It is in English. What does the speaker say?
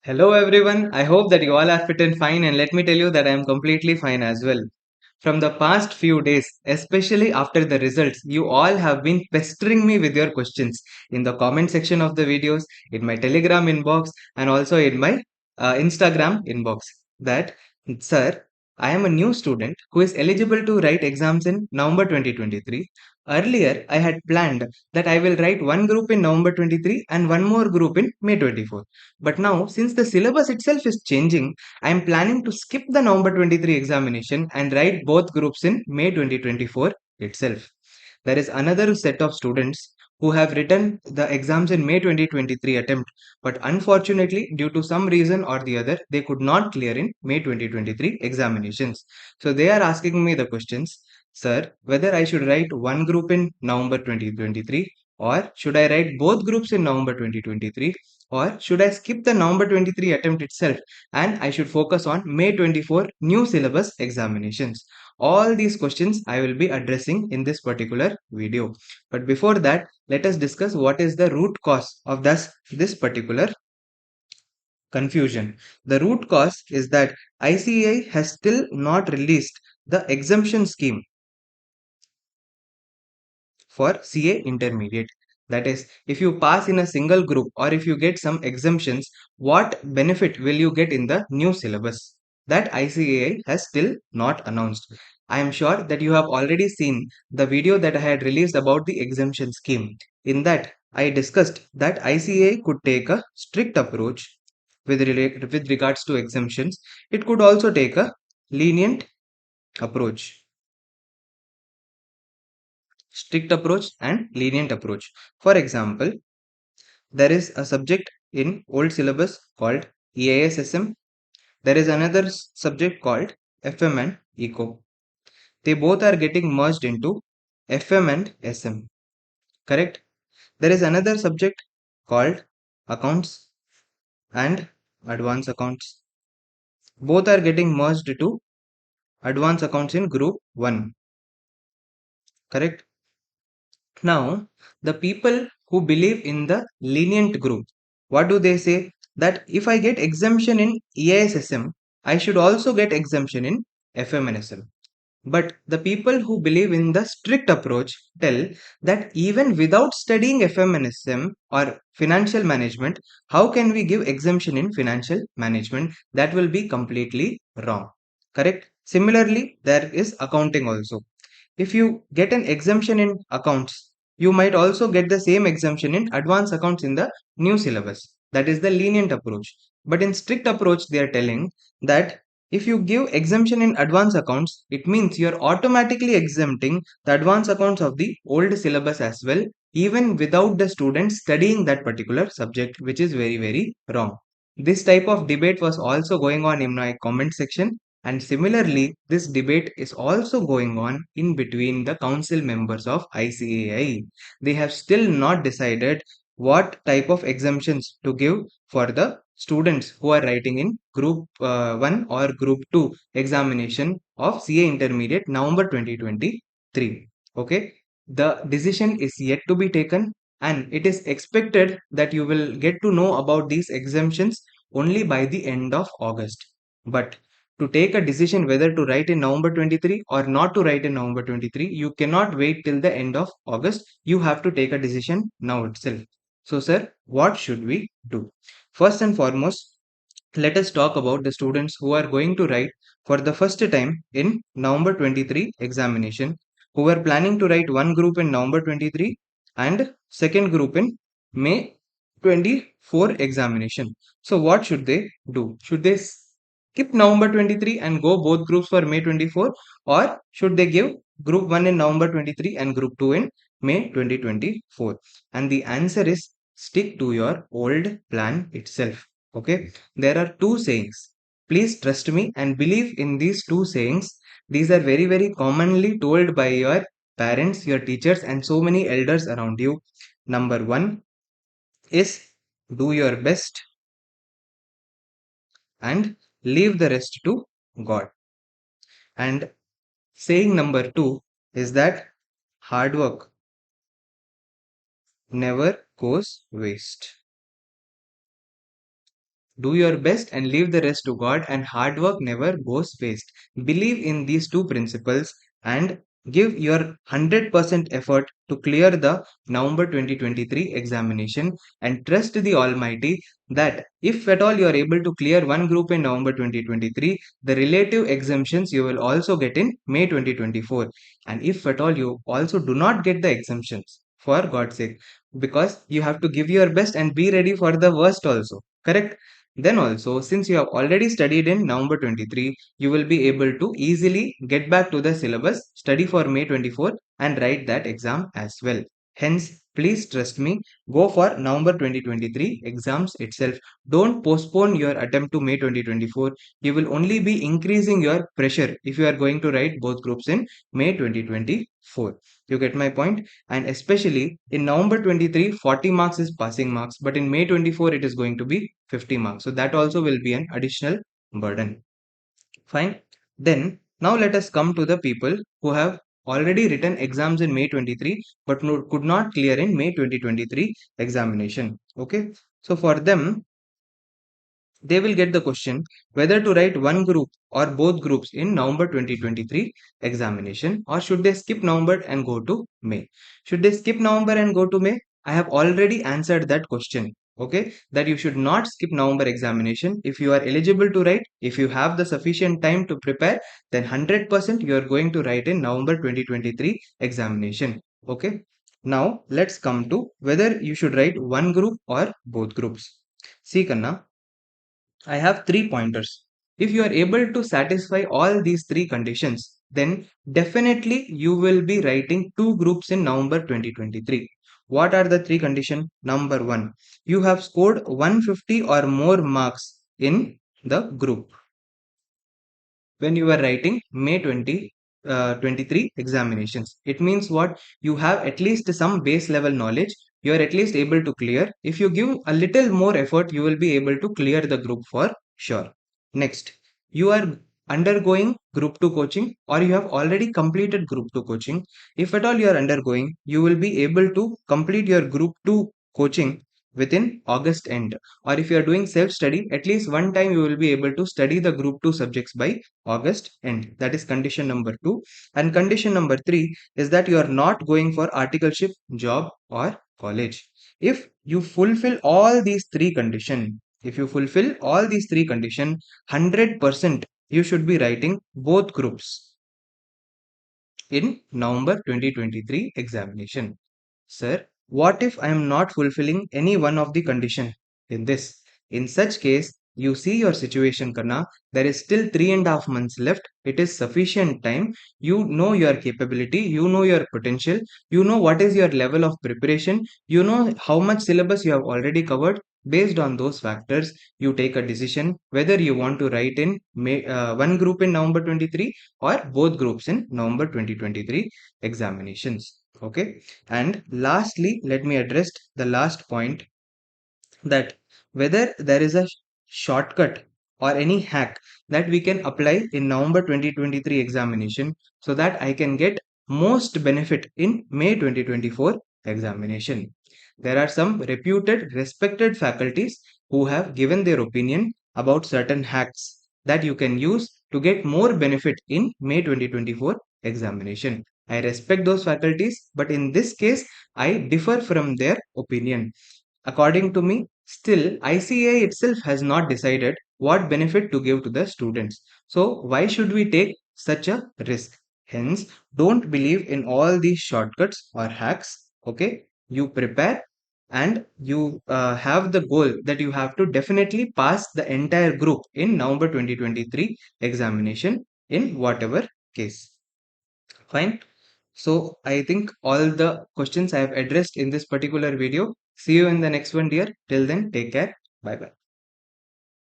Hello everyone, I hope that you all are fit and fine, and let me tell you that I am completely fine as well. From the past few days, especially after the results, you all have been pestering me with your questions in the comment section of the videos, in my Telegram inbox, and also in my Instagram inbox. That, sir, I am a new student who is eligible to write exams in November 2023. Earlier, I had planned that I will write one group in November 23 and one more group in May 24. But now, since the syllabus itself is changing, I am planning to skip the November 23 examination and write both groups in May 2024 itself. There is another set of students who have written the exams in May 2023 attempt, but unfortunately, due to some reason or the other, they could not clear in May 2023 examinations. So they are asking me the questions, sir, whether I should write one group in November 2023 or should I write both groups in November 2023, or should I skip the November 23 attempt itself and I should focus on May 24 new syllabus examinations? All these questions I will be addressing in this particular video. But before that, let us discuss what is the root cause of this particular confusion. The root cause is that ICAI has still not released the exemption scheme for CA Intermediate. That is, if you pass in a single group or if you get some exemptions, what benefit will you get in the new syllabus? That ICAI has still not announced. I am sure that you have already seen the video that I had released about the exemption scheme. In that, I discussed that ICAI could take a strict approach with regards to exemptions. It could also take a lenient approach, strict approach and lenient approach. For example, there is a subject in old syllabus called EISSM. There is another subject called FM and Eco. They both are getting merged into FM and SM. Correct? There is another subject called Accounts and Advanced Accounts. Both are getting merged to Advanced Accounts in Group 1. Correct? Now, the people who believe in the lenient group, what do they say? That if I get exemption in EISSM, I should also get exemption in FMNSM. But the people who believe in the strict approach tell that even without studying FMNSM or financial management, how can we give exemption in financial management? That will be completely wrong. Correct? Similarly, there is accounting also. If you get an exemption in accounts, you might also get the same exemption in advanced accounts in the new syllabus. That is the lenient approach. But in strict approach, they are telling that if you give exemption in advanced accounts, it means you're automatically exempting the advanced accounts of the old syllabus as well, even without the student studying that particular subject, which is very, very wrong. This type of debate was also going on in my comment section, and similarly, this debate is also going on in between the council members of ICAI. They have still not decided what type of exemptions to give for the students who are writing in Group 1 or Group 2 examination of CA Intermediate November 2023. Okay, the decision is yet to be taken, and it is expected that you will get to know about these exemptions only by the end of August. But to take a decision whether to write in November 23 or not to write in November 23, you cannot wait till the end of August. You have to take a decision now itself. So, sir, what should we do? First and foremost, let us talk about the students who are going to write for the first time in November 23 examination, who were planning to write one group in November 23 and second group in May 24 examination. So what should they do? Should they skip November 23 and go both groups for May 24, or should they give group 1 in November 23 and group 2 in May 2024? And the answer is stick to your old plan itself. Okay, there are two sayings. Please trust me and believe in these two sayings. These are very, very commonly told by your parents, your teachers, and so many elders around you. Number one is do your best and leave the rest to God. And saying number two is that hard work never goes waste. Do your best and leave the rest to God, and hard work never goes waste. Believe in these two principles and give your 100% effort to clear the November 2023 examination, and trust the Almighty that if at all you are able to clear one group in November 2023, the relative exemptions you will also get in May 2024. And if at all you also do not get the exemptions, for God's sake, because you have to give your best and be ready for the worst also, correct? Then also, since you have already studied in November 23, you will be able to easily get back to the syllabus, study for May 24 and write that exam as well. Hence, please trust me, go for November 2023 exams itself. Don't postpone your attempt to May 2024. You will only be increasing your pressure if you are going to write both groups in May 2024. You get my point? And especially in November 23, 40 marks is passing marks, but in May 24, it is going to be 50 marks. So that also will be an additional burden. Fine. Then now let us come to the people who have already written exams in May 23 but could not clear in May 2023 examination. Okay. So for them, they will get the question whether to write one group or both groups in November 2023 examination, or should they skip November and go to May. Should they skip November and go to May? I have already answered that question. Okay, that you should not skip November examination. If you are eligible to write, if you have the sufficient time to prepare, then 100% you are going to write in November 2023 examination. Okay, now let's come to whether you should write one group or both groups. See Kanna, I have 3 pointers. If you are able to satisfy all these three conditions, then definitely you will be writing two groups in November 2023. What are the three conditions? Number one, you have scored 150 or more marks in the group when you are writing May 2023 examinations. It means what? You have at least some base level knowledge. You are at least able to clear. If you give a little more effort, you will be able to clear the group for sure. Next, you are undergoing group 2 coaching, or you have already completed group 2 coaching. If at all you are undergoing, you will be able to complete your group 2 coaching within August end. Or if you are doing self study, at least one time you will be able to study the group 2 subjects by August end. That is condition number 2. And condition number 3 is that you are not going for articleship, job or college. If you fulfill all these three conditions, if you fulfill all these three conditions, 100% you should be writing both groups in November 2023 examination. Sir, what if I am not fulfilling any one of the condition in this? In such case, you see your situation, Karna. There is still 3.5 months left. It is sufficient time. You know your capability, you know your potential, you know what is your level of preparation, you know how much syllabus you have already covered. Based on those factors, you take a decision whether you want to write in one group in November 23 or both groups in November 2023 examinations. Okay. And lastly, let me address the last point, that whether there is a shortcut or any hack that we can apply in November 2023 examination so that I can get most benefit in May 2024 examination. There are some reputed, respected faculties who have given their opinion about certain hacks that you can use to get more benefit in May 2024 examination. I respect those faculties, but in this case, I differ from their opinion. According to me, still ICAI itself has not decided what benefit to give to the students. So why should we take such a risk? Hence, don't believe in all these shortcuts or hacks. Okay, you prepare and you have the goal that you have to definitely pass the entire group in November 2023 examination in whatever case. Fine. So I think all the questions I have addressed in this particular video. See you in the next one, dear. Till then, take care. Bye bye.